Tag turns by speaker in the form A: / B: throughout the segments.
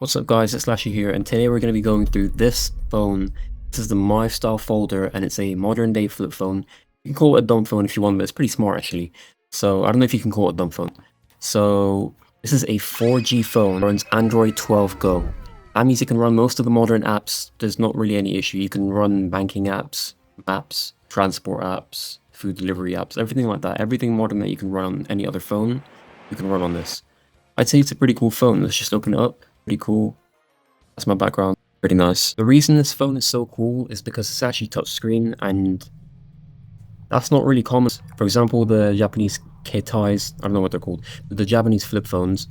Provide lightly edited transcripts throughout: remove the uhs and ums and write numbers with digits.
A: What's up guys, ItzSlashy here, and today we're going to be going through this phone. This is the Mive style folder, and it's a modern day flip phone. You can call it a dumb phone if you want, but it's pretty smart actually. So I don't know if you can call it a dumb phone. So this is a 4G phone, runs Android 12 Go. That means you can run most of the modern apps. There's not really any issue. You can run banking apps, maps, transport apps, food delivery apps, everything like that. Everything modern that you can run on any other phone, you can run on this. I'd say it's a pretty cool phone. Let's just open it up. Pretty cool. That's my background. Pretty nice. The reason this phone is so cool is because it's actually touchscreen, and that's not really common. For example, the Japanese Keitais, I don't know what they're called, but the Japanese flip phones,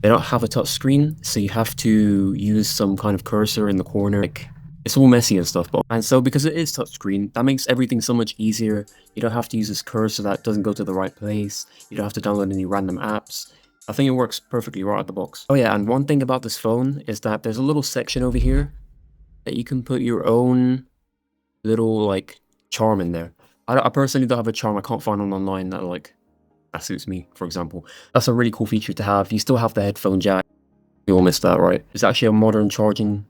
A: they don't have a touchscreen, so you have to use some kind of cursor in the corner. Like, it's all messy and stuff, and so because it is touchscreen, that makes everything so much easier. You don't have to use this cursor that doesn't go to the right place. You don't have to download any random apps. I think it works perfectly right out the box. Oh yeah, and one thing about this phone is that there's a little section over here that you can put your own little, like, charm in there. I personally don't have a charm. I can't find one online that suits me, for example. That's a really cool feature to have. You still have the headphone jack. You all missed that, right? It's actually a modern charging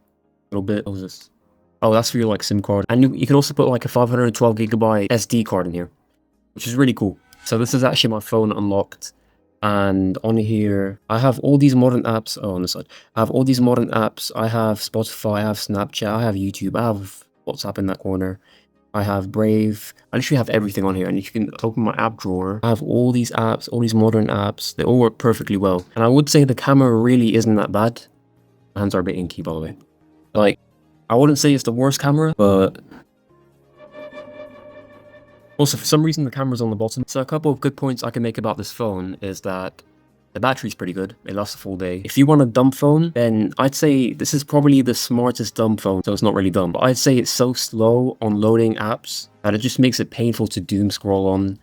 A: little bit. What was this? Oh, that's for your, like, SIM card. And you can also put, like, a 512GB SD card in here, which is really cool. So this is actually my phone unlocked. And on here, I have all these modern apps. Oh, on the side, I have all these modern apps. I have Spotify, I have Snapchat, I have YouTube, I have WhatsApp in that corner. I have Brave. I literally have everything on here. And you can open my app drawer. I have all these apps, all these modern apps. They all work perfectly well. And I would say the camera really isn't that bad. My hands are a bit inky, by the way. Like, I wouldn't say it's the worst camera, but also, for some reason, the camera's on the bottom. So a couple of good points I can make about this phone is that the battery's pretty good. It lasts a full day. If you want a dumb phone, then I'd say this is probably the smartest dumb phone. So it's not really dumb, but I'd say it's so slow on loading apps that it just makes it painful to doom scroll on.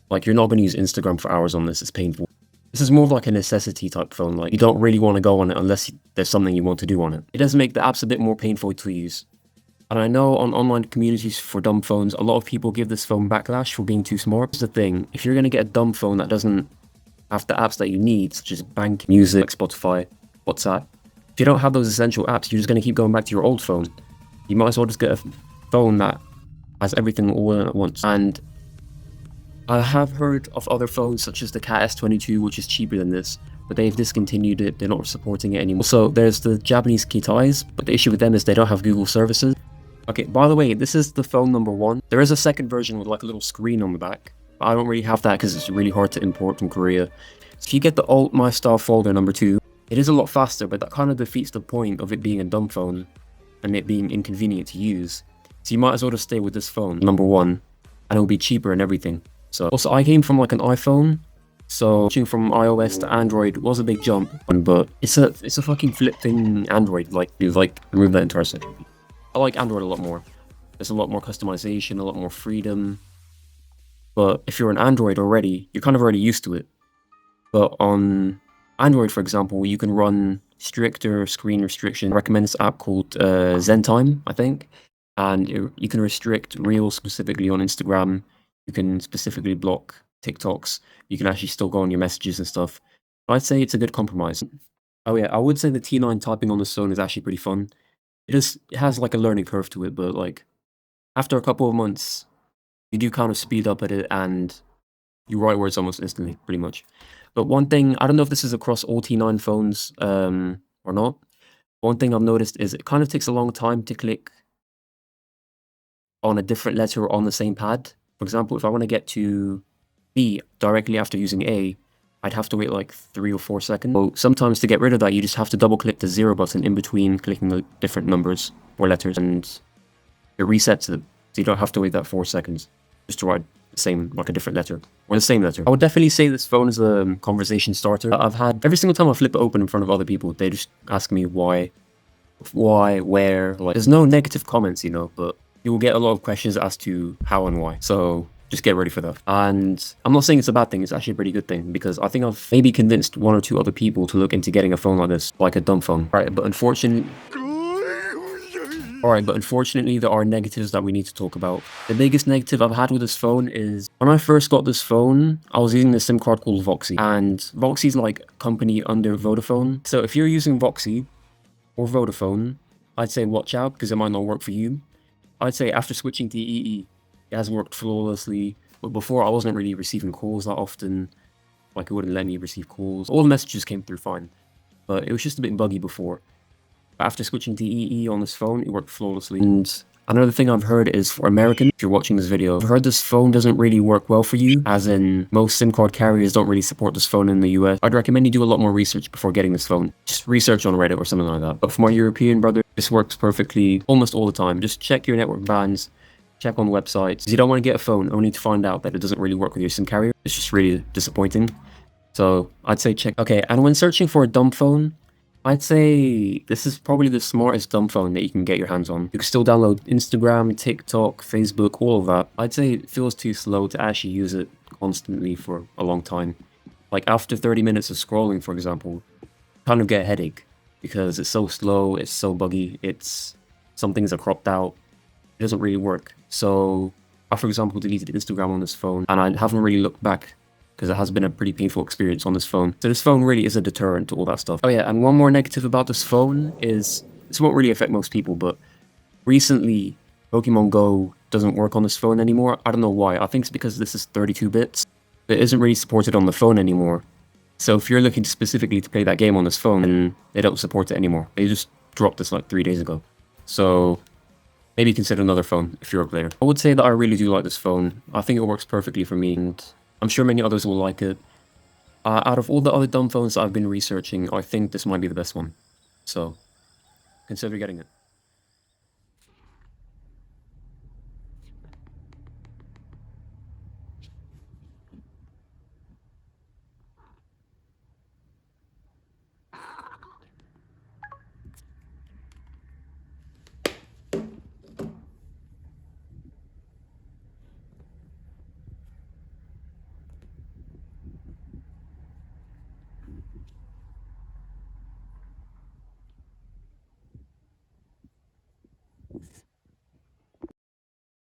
A: Like, you're not going to use Instagram for hours on this. It's painful. This is more of like a necessity type phone. Like, you don't really want to go on it unless there's something you want to do on it. It does make the apps a bit more painful to use. And I know on online communities for dumb phones, a lot of people give this phone backlash for being too smart. Here's the thing, if you're going to get a dumb phone that doesn't have the apps that you need, such as bank, music, Spotify, WhatsApp, if you don't have those essential apps, you're just going to keep going back to your old phone. You might as well just get a phone that has everything all in at once. And I have heard of other phones such as the Cat S22, which is cheaper than this, but they've discontinued it. They're not supporting it anymore. So there's the Japanese Keitais, but the issue with them is they don't have Google services. Okay, by the way, this is the phone number 1. There is a second version with like a little screen on the back. But I don't really have that because it's really hard to import from Korea. So if you get the old My Style folder number 2, it is a lot faster, but that kind of defeats the point of it being a dumb phone and it being inconvenient to use. So you might as well just stay with this phone, number 1, and it'll be cheaper and everything. So also, I came from like an iPhone, so switching from iOS to Android was a big jump, but it's a fucking flipping Android. Like, you remove that entire section. I like Android a lot more. There's a lot more customization, a lot more freedom. But if you're an Android already, you're kind of already used to it. But on Android, for example, you can run stricter screen restriction. I recommend this app called ZenTime, I think. And you can restrict Reels specifically on Instagram. You can specifically block TikToks. You can actually still go on your messages and stuff. I'd say it's a good compromise. Oh yeah, I would say the T9 typing on this phone is actually pretty fun. It has like a learning curve to it, but like after a couple of months, you do kind of speed up at it and you write words almost instantly, pretty much. But one thing, I don't know if this is across all T9 phones or not. One thing I've noticed is it kind of takes a long time to click on a different letter on the same pad. For example, if I want to get to B directly after using A, I'd have to wait like 3 or 4 seconds. So sometimes to get rid of that, you just have to double click the 0 button in between clicking the different numbers or letters, and it resets them. So you don't have to wait that 4 seconds just to write the same, like a different letter or the same letter. I would definitely say this phone is a conversation starter. I've had every single time I flip it open in front of other people, they just ask me why, where. Like, there's no negative comments, but you will get a lot of questions as to how and why. So just get ready for that. And I'm not saying it's a bad thing, it's actually a pretty good thing, because I think I've maybe convinced 1 or 2 other people to look into getting a phone like this, like a dumb phone. But unfortunately, there are negatives that we need to talk about. The biggest negative I've had with this phone is, when I first got this phone, I was using this SIM card called Voxy. And Voxy's like a company under Vodafone. So if you're using Voxy, or Vodafone, I'd say watch out because it might not work for you. I'd say after switching to EE, it has worked flawlessly. But before, I wasn't really receiving calls that often. Like, it wouldn't let me receive calls. All the messages came through fine, but it was just a bit buggy before. But after switching to EE on this phone, it worked flawlessly. And another thing I've heard is for Americans, if you're watching this video, I've heard this phone doesn't really work well for you, as in most SIM card carriers don't really support this phone in the US. I'd recommend you do a lot more research before getting this phone. Just research on Reddit or something like that. But for my European brother, this works perfectly almost all the time. Just check your network bands, check on websites. You don't want to get a phone only to find out that it doesn't really work with your SIM carrier. It's just really disappointing. So I'd say check. Okay, and when searching for a dumb phone, I'd say this is probably the smartest dumb phone that you can get your hands on. You can still download Instagram, TikTok, Facebook, all of that. I'd say it feels too slow to actually use it constantly for a long time. Like after 30 minutes of scrolling, for example, kind of get a headache because it's so slow, it's so buggy, some things are cropped out, it doesn't really work. So I, for example, deleted Instagram on this phone and I haven't really looked back because it has been a pretty painful experience on this phone. So this phone really is a deterrent to all that stuff. Oh yeah, and one more negative about this phone is, this won't really affect most people, but recently Pokemon Go doesn't work on this phone anymore. I don't know why. I think it's because this is 32 bits. It isn't really supported on the phone anymore. So if you're looking specifically to play that game on this phone, then they don't support it anymore. They just dropped this like 3 days ago. So maybe consider another phone if you're a player. I would say that I really do like this phone. I think it works perfectly for me, and I'm sure many others will like it. Out of all the other dumb phones that I've been researching, I think this might be the best one. So consider getting it.